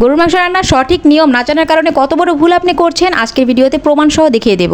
গরুর মাংস রান্নার সঠিক নিয়ম না জানার কারণে কত বড় ভুল আপনি করছেন আজকের ভিডিওতে প্রমাণ সহ দেখিয়ে দেব।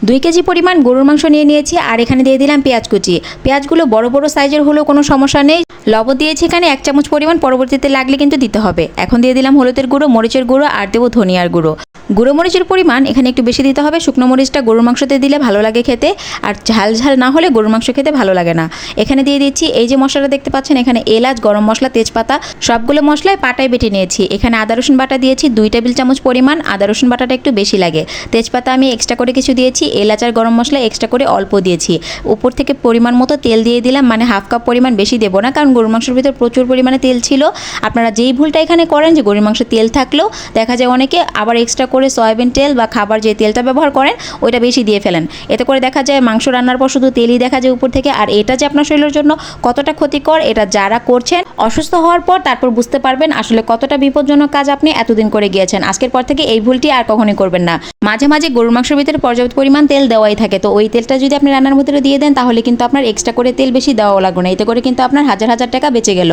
2 কেজি পরিমাণ গরুর মাংস নিয়ে নিয়েছি আর এখানে দিয়ে দিলাম পেঁয়াজ কুচি। পেঁয়াজগুলো বড় বড় সাইজের হলেও কোনো সমস্যা নেই। লবণ দিয়েছি এখানে 1 চামচ পরিমাণ, পরবর্তীতে লাগলে কিন্তু দিতে হবে। এখন দিয়ে দিলাম হলুদের গুঁড়ো, মরিচের গুঁড়ো আর দেবো ধনিয়ার গুঁড়ো। গুঁড়ো মরিচের পরিমাণ এখানে একটু বেশি দিতে হবে। শুকনো মরিচটা গরুর মাংসতে দিলে ভালো লাগে খেতে, আর ঝাল ঝাল না হলে গরুর মাংস খেতে ভালো লাগে না। এখানে দিয়ে দিচ্ছি এই যে মশলাটা দেখতে পাচ্ছেন, এখানে এলাচ, গরম মশলা, তেজপাতা সবগুলো মশলায় পাটায় বেটে নিয়েছি। এখানে আদা রসুন বাটা দিয়েছি 2 টেবিল চামচ পরিমাণ। আদা রসুন বাটাটা একটু বেশি লাগে। তেজপাতা আমি এক্সট্রা করে কিছু দিয়েছি, এলাচ আর গরম মশলা এক্সট্রা করে অল্প দিয়েছি। উপর থেকে পরিমাণ মতো তেল দিয়ে দিলাম, মানে হাফ কাপ পরিমাণ, বেশি দেবো না কারণ গরুর মাংসের ভিতর প্রচুর পরিমাণে তেল ছিল। আপনারা যেই ভুলটা এখানে করেন যে গরুর মাংসে তেল থাকলেও দেখা যায় অনেকে আবার এক্সট্রা করে সয়াবিন তেল বা খাবার যে তেলটা ব্যবহার করেন ওইটা বেশি দিয়ে ফেলেন। এতে করে দেখা যায় মাংস রান্নার পর শুধু তেলই দেখা যায় উপর থেকে। আর এটা যে আপনার শরীরের জন্য কতটা ক্ষতিকর এটা যারা করছেন অসুস্থ হওয়ার পর তারপর বুঝতে পারবেন আসলে কতটা বিপজ্জনক কাজ আপনি এতদিন করে গিয়েছেন। আজকের পর থেকে এই ভুলটি আর কখনোই করবেন না। মাঝে মাঝে গরুর মাংসের ভিতরে পর্যাপ্ত পরিমাণ তেল দেওয়াই থাকে, তো ওই তেলটা যদি আপনি রান্নার ভিতরে দিয়ে দেন তাহলে কিন্তু আপনার এক্সট্রা করে তেল বেশি দেওয়া লাগবে না। এতে করে কিন্তু আপনার হাজার হাজার টাকা বেঁচে গেল।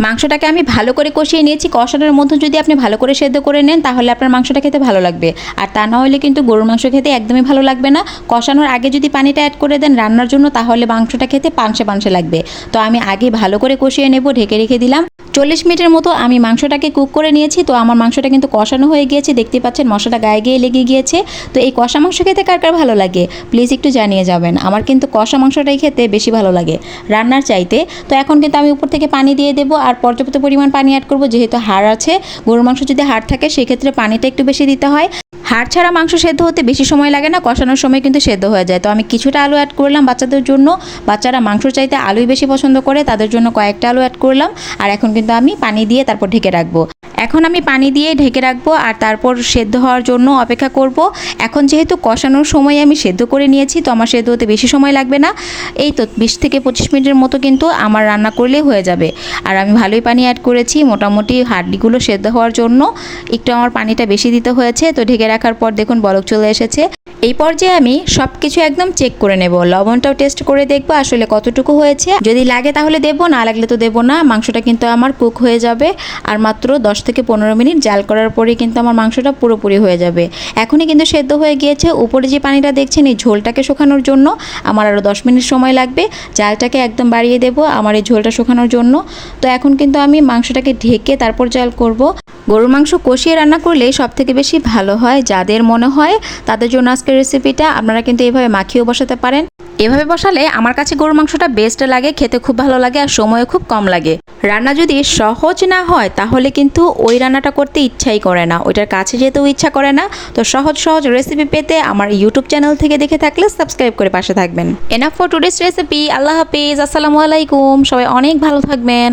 মাংসটাকে আমি ভালো করে কষিয়ে নিয়েছি। কষানোর মধ্যে যদি আপনি ভালো করে সেদ্ধ করে নেন তাহলে আপনার মাংসটা খেতে ভালো লাগবে, আর তা না হলে কিন্তু গরুর মাংস খেতে একদমই ভালো লাগবে না। কষানোর আগে যদি পানিটা অ্যাড করে দেন রান্নার জন্য তাহলে মাংসটা খেতে পানসে পানসে লাগবে। তো আমি আগে ভালো করে কষিয়ে নেব, ঢেকে রেখে দিলাম। 40 মিনিটের মতো আমি মাংসটাকে কুক করে নিয়েছি। তো আমার মাংসটা কিন্তু কষানো হয়ে গিয়েছে, দেখতে পাচ্ছেন মশলাটা গায়ে গিয়ে লেগে গিয়েছে। তো এই কষা মাংস খেতে কার কার ভালো লাগে প্লিজ একটু জানিয়ে যাবেন। আমার কিন্তু কষা মাংসটাই খেতে বেশি ভালো লাগে রান্নার চাইতে। তো এখন কিন্তু আমি উপর থেকে পানি দিয়ে দেবো আর পর্যাপ্ত পরিমাণ পানি অ্যাড করবো, যেহেতু হাড় আছে। গরুর মাংস যদি হাড় থাকে সেক্ষেত্রে পানিটা একটু বেশি দিতে হয়। হাড় ছাড়া মাংস সেদ্ধ হতে বেশি সময় লাগে না, কষানোর সময় কিন্তু সেদ্ধ হয়ে যায়। তো আমি কিছুটা আলু অ্যাড করলাম বাচ্চাদের জন্য। বাচ্চারা মাংস চাইতে আলুই বেশি পছন্দ করে, তাদের জন্য কয়েকটা আলু অ্যাড করলাম। আর এখন কিন্তু আমি পানি দিয়ে তারপর ঢেকে রাখবো। এখন আমি পানি দিয়ে ঢেকে রাখবো আর তারপর সেদ্ধ হওয়ার জন্য অপেক্ষা করব। এখন যেহেতু কষানোর সময় আমি সেদ্ধ করে নিয়েছি তো আমার সেদ্ধ হতে বেশি সময় লাগবে না। এই তো 20 থেকে 25 মিনিটের মতো কিন্তু আমার রান্না করলেই হয়ে যাবে। আর আমি ভালোই পানি অ্যাড করেছি মোটামুটি হাড্ডিগুলো সেদ্ধ হওয়ার জন্য। একটু আমার পানিটা বেশি দিতে হয়েছে। তো ঢেকে রাখার পর দেখুন বলক চলে এসেছে। এই পর্যায়ে আমি সব কিছু একদম চেক করে নেব, লবণটাও টেস্ট করে দেখবো আসলে কতটুকু হয়েছে। যদি লাগে তাহলে দেবো, না লাগলে তো দেবো না। মাংসটা কিন্তু আমার কুক হয়ে যাবে আর মাত্র 10 থেকে 15 মিনিট জাল করার পরে কিন্তু আমার মাংসটা পুরোপুরি হয়ে যাবে। এখনই কিন্তু সেদ্ধ হয়ে গিয়েছে। উপরে যে পানিটা দেখছেন এই ঝোলটাকে শুকানোর জন্য আমার আরও 10 মিনিট সময় লাগবে। জালটাকে একদম বাড়িয়ে দেবো আমার এই ঝোলটা শুকানোর জন্য। তো এখন কিন্তু আমি মাংসটাকে ঢেকে তারপর জাল করব। গরুর মাংস কষিয়ে রান্না করলে সব থেকে বেশি ভালো হয়। যাদের মনে হয় তাদের জন্য আজকের রেসিপিটা। আপনারা কিন্তু এইভাবে মাখিয়েও বসাতে পারেন। এভাবে বসালে আমার কাছে গরুর মাংসটা বেস্ট লাগে, খেতে খুব ভালো লাগে আর সময়ও খুব কম লাগে। রান্না যদি সহজ না হয় তাহলে কিন্তু ওই রান্নাটা করতে ইচ্ছাই করে না, ওইটার কাছে যেতেও ইচ্ছা করে না। তো সহজ সহজ রেসিপি পেতে আমার ইউটিউব চ্যানেল থেকে দেখে থাকলে সাবস্ক্রাইব করে পাশে থাকবেন। Enough for today's recipe. আল্লাহ হাফিজ, আসসালামু আলাইকুম। সবাই অনেক ভালো থাকবেন।